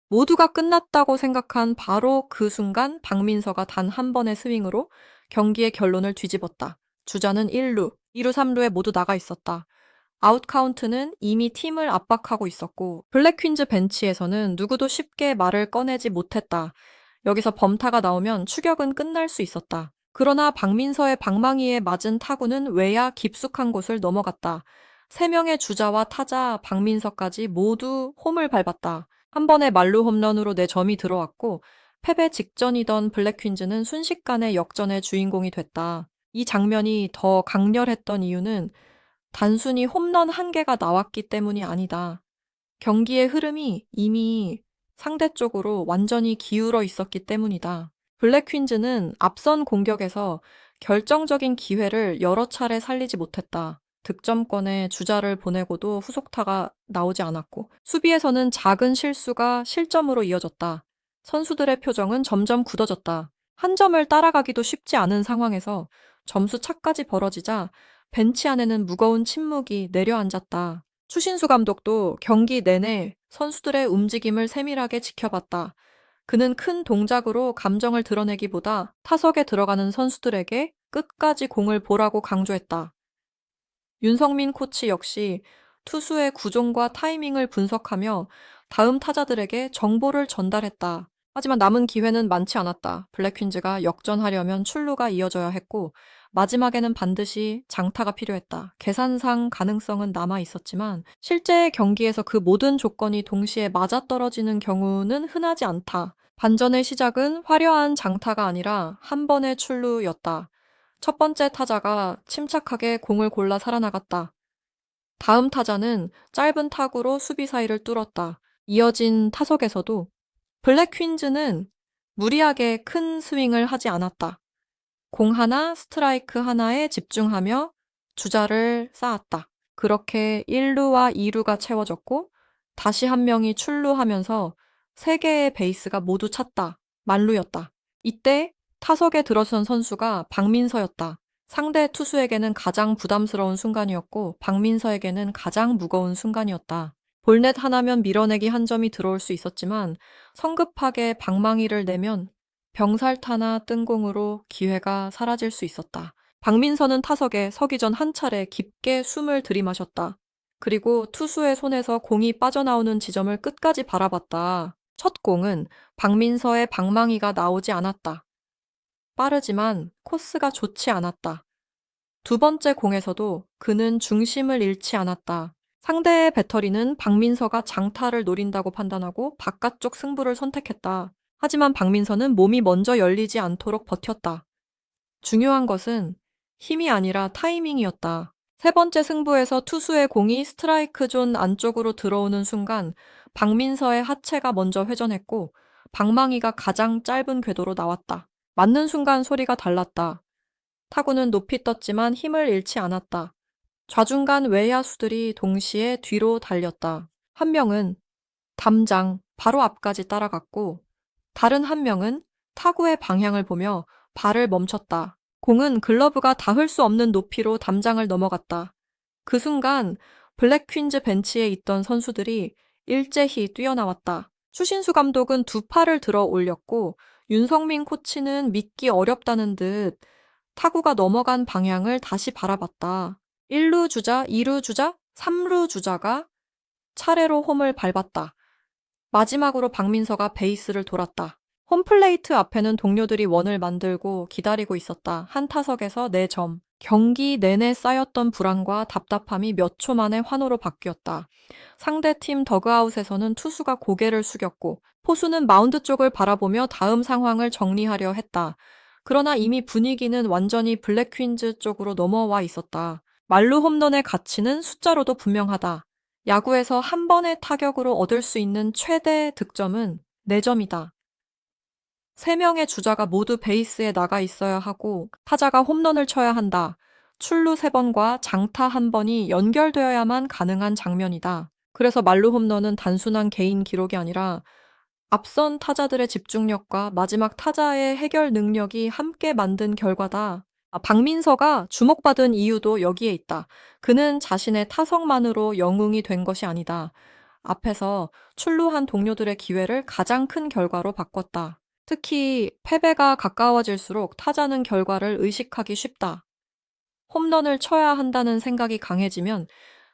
모두가 끝났다고 생각한 바로 그 순간 박민서가 단 한 번의 스윙으로 경기의 결론을 뒤집었다. 주자는 1루, 2루, 3루에 모두 나가 있었다. 아웃 카운트는 이미 팀을 압박하고 있었고 블랙 퀸즈 벤치에서는 누구도 쉽게 말을 꺼내지 못했다. 여기서 범타가 나오면 추격은 끝날 수 있었다. 그러나 박민서의 방망이에 맞은 타구는 외야 깊숙한 곳을 넘어갔다. 3명의 주자와 타자 박민서까지 모두 홈을 밟았다. 한 번의 만루 홈런으로 4점이 들어왔고 패배 직전이던 블랙 퀸즈는 순식간에 역전의 주인공이 됐다. 이 장면이 더 강렬했던 이유는 단순히 홈런 한 개가 나왔기 때문이 아니다. 경기의 흐름이 이미 상대 쪽으로 완전히 기울어 있었기 때문이다. 블랙 퀸즈는 앞선 공격에서 결정적인 기회를 여러 차례 살리지 못했다. 득점권에 주자를 보내고도 후속타가 나오지 않았고, 수비에서는 작은 실수가 실점으로 이어졌다. 선수들의 표정은 점점 굳어졌다. 한 점을 따라가기도 쉽지 않은 상황에서 점수 차까지 벌어지자 벤치 안에는 무거운 침묵이 내려앉았다. 추신수 감독도 경기 내내 선수들의 움직임을 세밀하게 지켜봤다. 그는 큰 동작으로 감정을 드러내기보다 타석에 들어가는 선수들에게 끝까지 공을 보라고 강조했다. 윤성민 코치 역시 투수의 구종과 타이밍을 분석하며 다음 타자들에게 정보를 전달했다. 하지만 남은 기회는 많지 않았다. 블랙퀸즈가 역전하려면 출루가 이어져야 했고 마지막에는 반드시 장타가 필요했다. 계산상 가능성은 남아 있었지만 실제 경기에서 그 모든 조건이 동시에 맞아떨어지는 경우는 흔하지 않다. 반전의 시작은 화려한 장타가 아니라 한 번의 출루였다. 첫 번째 타자가 침착하게 공을 골라 살아나갔다. 다음 타자는 짧은 타구로 수비 사이를 뚫었다. 이어진 타석에서도 블랙 퀸즈는 무리하게 큰 스윙을 하지 않았다. 공 하나, 스트라이크 하나에 집중하며 주자를 쌓았다. 그렇게 1루와 2루가 채워졌고 다시 한 명이 출루하면서 세 개의 베이스가 모두 찼다. 만루였다. 이때 타석에 들어선 선수가 박민서였다. 상대 투수에게는 가장 부담스러운 순간이었고 박민서에게는 가장 무거운 순간이었다. 볼넷 하나면 밀어내기 한 점이 들어올 수 있었지만 성급하게 방망이를 내면 병살타나 뜬공으로 기회가 사라질 수 있었다. 박민서는 타석에 서기 전 한 차례 깊게 숨을 들이마셨다. 그리고 투수의 손에서 공이 빠져나오는 지점을 끝까지 바라봤다. 첫 공은 박민서의 방망이가 나오지 않았다. 빠르지만 코스가 좋지 않았다. 두 번째 공에서도 그는 중심을 잃지 않았다. 상대의 배터리는 박민서가 장타를 노린다고 판단하고 바깥쪽 승부를 선택했다. 하지만 박민서는 몸이 먼저 열리지 않도록 버텼다. 중요한 것은 힘이 아니라 타이밍이었다. 세 번째 승부에서 투수의 공이 스트라이크 존 안쪽으로 들어오는 순간 박민서의 하체가 먼저 회전했고 방망이가 가장 짧은 궤도로 나왔다. 맞는 순간 소리가 달랐다. 타구는 높이 떴지만 힘을 잃지 않았다. 좌중간 외야수들이 동시에 뒤로 달렸다. 한 명은 담장 바로 앞까지 따라갔고 다른 한 명은 타구의 방향을 보며 발을 멈췄다. 공은 글러브가 닿을 수 없는 높이로 담장을 넘어갔다. 그 순간 블랙 퀸즈 벤치에 있던 선수들이 일제히 뛰어나왔다. 추신수 감독은 두 팔을 들어 올렸고 윤성민 코치는 믿기 어렵다는 듯 타구가 넘어간 방향을 다시 바라봤다. 1루 주자, 2루 주자, 3루 주자가 차례로 홈을 밟았다. 마지막으로 박민서가 베이스를 돌았다. 홈플레이트 앞에는 동료들이 원을 만들고 기다리고 있었다. 한 타석에서 4점. 경기 내내 쌓였던 불안과 답답함이 몇 초 만에 환호로 바뀌었다. 상대팀 더그아웃에서는 투수가 고개를 숙였고 포수는 마운드 쪽을 바라보며 다음 상황을 정리하려 했다. 그러나 이미 분위기는 완전히 블랙 퀸즈 쪽으로 넘어와 있었다. 말루 홈런의 가치는 숫자로도 분명하다. 야구에서 한 번의 타격으로 얻을 수 있는 최대 득점은 4점이다. 3명의 주자가 모두 베이스에 나가 있어야 하고 타자가 홈런을 쳐야 한다. 출루 3번과 장타 1번이 연결되어야만 가능한 장면이다. 그래서 말루 홈런은 단순한 개인 기록이 아니라 앞선 타자들의 집중력과 마지막 타자의 해결 능력이 함께 만든 결과다. 박민서가 주목받은 이유도 여기에 있다. 그는 자신의 타석만으로 영웅이 된 것이 아니다. 앞에서 출루한 동료들의 기회를 가장 큰 결과로 바꿨다. 특히 패배가 가까워질수록 타자는 결과를 의식하기 쉽다. 홈런을 쳐야 한다는 생각이 강해지면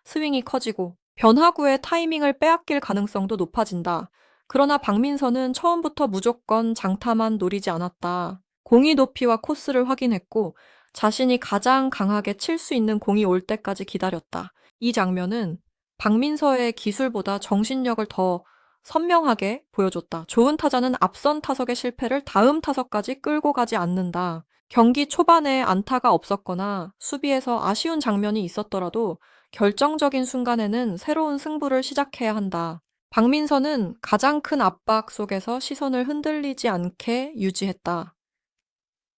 스윙이 커지고 변화구의 타이밍을 빼앗길 가능성도 높아진다. 그러나 박민서는 처음부터 무조건 장타만 노리지 않았다. 공이 높이와 코스를 확인했고 자신이 가장 강하게 칠 수 있는 공이 올 때까지 기다렸다. 이 장면은 박민서의 기술보다 정신력을 더 선명하게 보여줬다. 좋은 타자는 앞선 타석의 실패를 다음 타석까지 끌고 가지 않는다. 경기 초반에 안타가 없었거나 수비에서 아쉬운 장면이 있었더라도 결정적인 순간에는 새로운 승부를 시작해야 한다. 박민서는 가장 큰 압박 속에서 시선을 흔들리지 않게 유지했다.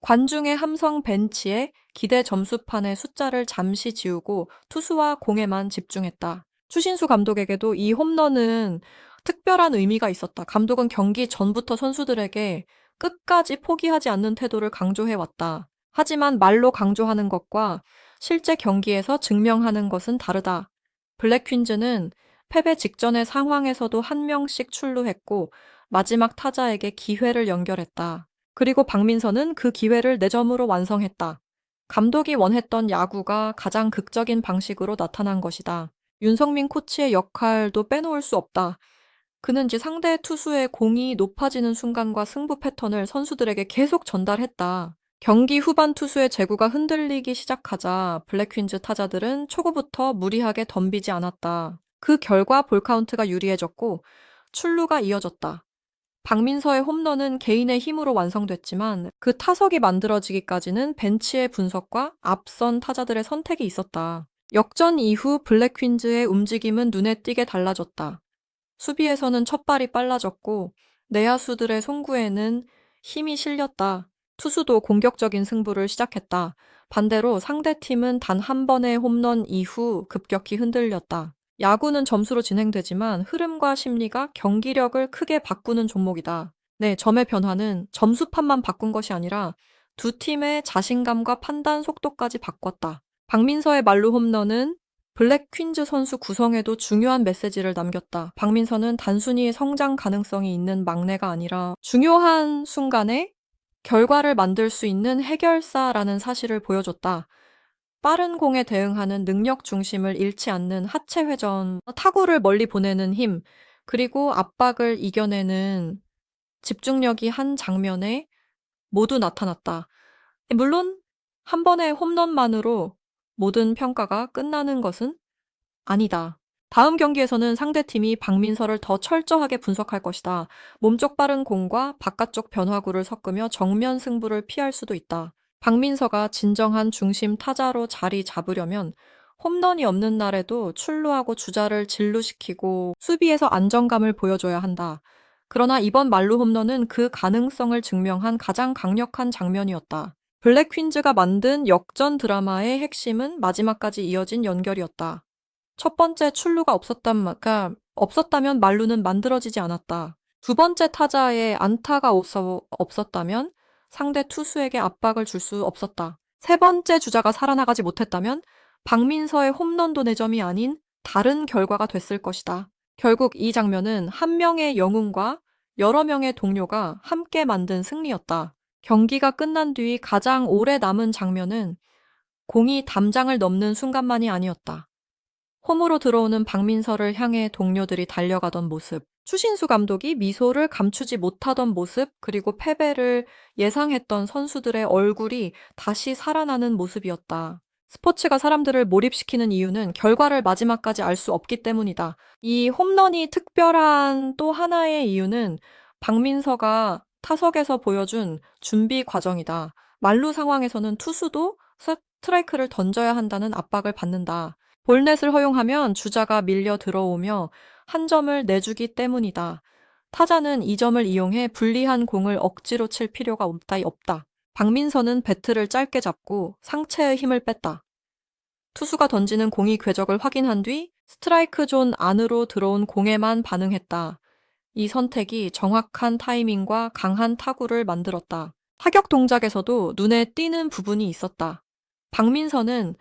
관중의 함성 벤치에 기대 점수판의 숫자를 잠시 지우고 투수와 공에만 집중했다. 추신수 감독에게도 이 홈런은 특별한 의미가 있었다. 감독은 경기 전부터 선수들에게 끝까지 포기하지 않는 태도를 강조해왔다. 하지만 말로 강조하는 것과 실제 경기에서 증명하는 것은 다르다. 블랙 퀸즈는 패배 직전의 상황에서도 한 명씩 출루했고 마지막 타자에게 기회를 연결했다. 그리고 박민서는 그 기회를 4점으로 완성했다. 감독이 원했던 야구가 가장 극적인 방식으로 나타난 것이다. 윤성민 코치의 역할도 빼놓을 수 없다. 그는 이제 상대 투수의 공이 높아지는 순간과 승부 패턴을 선수들에게 계속 전달했다. 경기 후반 투수의 제구가 흔들리기 시작하자 블랙퀸즈 타자들은 초구부터 무리하게 덤비지 않았다. 그 결과 볼카운트가 유리해졌고 출루가 이어졌다. 박민서의 홈런은 개인의 힘으로 완성됐지만 그 타석이 만들어지기까지는 벤치의 분석과 앞선 타자들의 선택이 있었다. 역전 이후 블랙 퀸즈의 움직임은 눈에 띄게 달라졌다. 수비에서는 첫발이 빨라졌고 내야수들의 송구에는 힘이 실렸다. 투수도 공격적인 승부를 시작했다. 반대로 상대팀은 단 한 번의 홈런 이후 급격히 흔들렸다. 야구는 점수로 진행되지만 흐름과 심리가 경기력을 크게 바꾸는 종목이다. 네, 점의 변화는 점수판만 바꾼 것이 아니라 두 팀의 자신감과 판단 속도까지 바꿨다. 박민서의 말루 홈런은 블랙 퀸즈 선수 구성에도 중요한 메시지를 남겼다. 박민서는 단순히 성장 가능성이 있는 막내가 아니라 중요한 순간에 결과를 만들 수 있는 해결사라는 사실을 보여줬다. 빠른 공에 대응하는 능력 중심을 잃지 않는 하체 회전, 타구를 멀리 보내는 힘, 그리고 압박을 이겨내는 집중력이 한 장면에 모두 나타났다. 물론 한 번의 홈런만으로 모든 평가가 끝나는 것은 아니다. 다음 경기에서는 상대팀이 박민서를 더 철저하게 분석할 것이다. 몸쪽 빠른 공과 바깥쪽 변화구를 섞으며 정면 승부를 피할 수도 있다. 박민서가 진정한 중심 타자로 자리 잡으려면 홈런이 없는 날에도 출루하고 주자를 진루시키고 수비에서 안정감을 보여줘야 한다. 그러나 이번 말루 홈런은 그 가능성을 증명한 가장 강력한 장면이었다. 블랙 퀸즈가 만든 역전 드라마의 핵심은 마지막까지 이어진 연결이었다. 첫 번째 출루가 없었다면 말루는 만들어지지 않았다. 두 번째 타자에 안타가 없었다면 상대 투수에게 압박을 줄 수 없었다. 세 번째 주자가 살아나가지 못했다면 박민서의 홈런도 4점이 아닌 다른 결과가 됐을 것이다. 결국 이 장면은 한 명의 영웅과 여러 명의 동료가 함께 만든 승리였다. 경기가 끝난 뒤 가장 오래 남은 장면은 공이 담장을 넘는 순간만이 아니었다. 홈으로 들어오는 박민서를 향해 동료들이 달려가던 모습, 추신수 감독이 미소를 감추지 못하던 모습, 그리고 패배를 예상했던 선수들의 얼굴이 다시 살아나는 모습이었다. 스포츠가 사람들을 몰입시키는 이유는 결과를 마지막까지 알 수 없기 때문이다. 이 홈런이 특별한 또 하나의 이유는 박민서가 타석에서 보여준 준비 과정이다. 만루 상황에서는 투수도 스트라이크를 던져야 한다는 압박을 받는다. 볼넷을 허용하면 주자가 밀려 들어오며 한 점을 내주기 때문이다. 타자는 이 점을 이용해 불리한 공을 억지로 칠 필요가 없다. 박민서는 배트를 짧게 잡고 상체의 힘을 뺐다. 투수가 던지는 공이 궤적을 확인한 뒤 스트라이크 존 안으로 들어온 공에만 반응했다. 이 선택이 정확한 타이밍과 강한 타구를 만들었다. 타격 동작에서도 눈에 띄는 부분이 있었다. 박민서는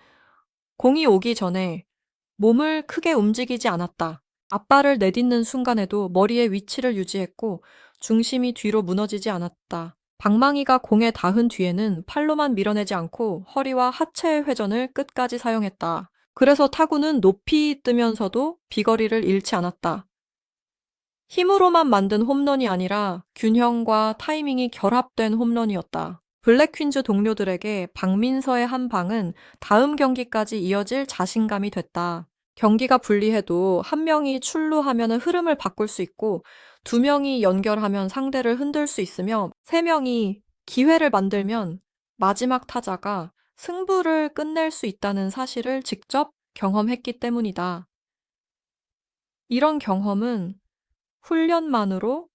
공이 오기 전에 몸을 크게 움직이지 않았다. 앞발을 내딛는 순간에도 머리의 위치를 유지했고 중심이 뒤로 무너지지 않았다. 방망이가 공에 닿은 뒤에는 팔로만 밀어내지 않고 허리와 하체의 회전을 끝까지 사용했다. 그래서 타구는 높이 뜨면서도 비거리를 잃지 않았다. 힘으로만 만든 홈런이 아니라 균형과 타이밍이 결합된 홈런이었다. 블랙 퀸즈 동료들에게 박민서의 한 방은 다음 경기까지 이어질 자신감이 됐다. 경기가 불리해도 한 명이 출루하면 흐름을 바꿀 수 있고 두 명이 연결하면 상대를 흔들 수 있으며 세 명이 기회를 만들면 마지막 타자가 승부를 끝낼 수 있다는 사실을 직접 경험했기 때문이다. 이런 경험은 훈련만으로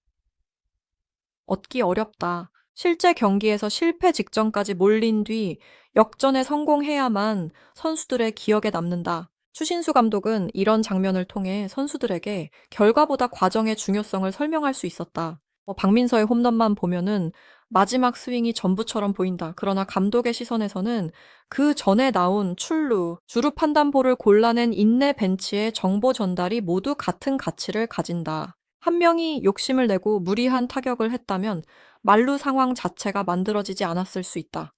얻기 어렵다. 실제 경기에서 실패 직전까지 몰린 뒤 역전에 성공해야만 선수들의 기억에 남는다. 추신수 감독은 이런 장면을 통해 선수들에게 결과보다 과정의 중요성을 설명할 수 있었다. 박민서의 홈런만 보면은 마지막 스윙이 전부처럼 보인다. 그러나 감독의 시선에서는 그 전에 나온 출루, 주루 판단볼을 골라낸 인내 벤치의 정보 전달이 모두 같은 가치를 가진다. 한 명이 욕심을 내고 무리한 타격을 했다면 만루 상황 자체가 만들어지지 않았을 수 있다.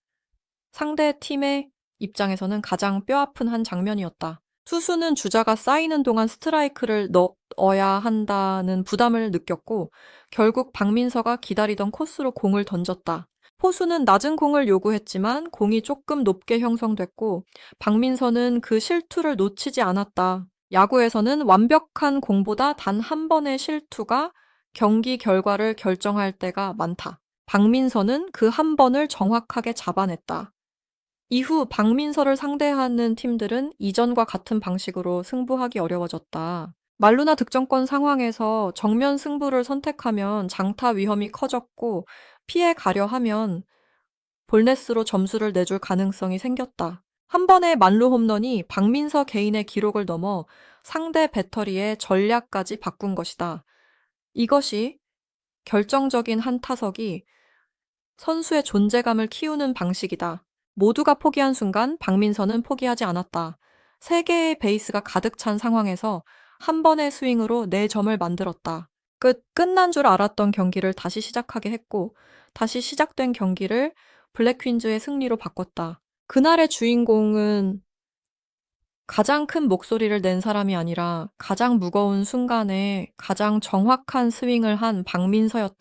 상대 팀의 입장에서는 가장 뼈아픈 한 장면이었다. 투수는 주자가 쌓이는 동안 스트라이크를 넣어야 한다는 부담을 느꼈고 결국 박민서가 기다리던 코스로 공을 던졌다. 포수는 낮은 공을 요구했지만 공이 조금 높게 형성됐고 박민서는 그 실투를 놓치지 않았다. 야구에서는 완벽한 공보다 단 한 번의 실투가 경기 결과를 결정할 때가 많다. 박민서는 그 한 번을 정확하게 잡아냈다. 이후 박민서를 상대하는 팀들은 이전과 같은 방식으로 승부하기 어려워졌다. 만루나 득점권 상황에서 정면 승부를 선택하면 장타 위험이 커졌고 피해 가려 하면 볼넷으로 점수를 내줄 가능성이 생겼다. 한 번의 만루 홈런이 박민서 개인의 기록을 넘어 상대 배터리의 전략까지 바꾼 것이다. 이것이 결정적인 한 타석이 선수의 존재감을 키우는 방식이다. 모두가 포기한 순간 박민서는 포기하지 않았다. 세 개의 베이스가 가득 찬 상황에서 한 번의 스윙으로 4점을 만들었다. 끝난 줄 알았던 경기를 다시 시작하게 했고 다시 시작된 경기를 블랙 퀸즈의 승리로 바꿨다. 그날의 주인공은 가장 큰 목소리를 낸 사람이 아니라 가장 무거운 순간에 가장 정확한 스윙을 한 박민서였다.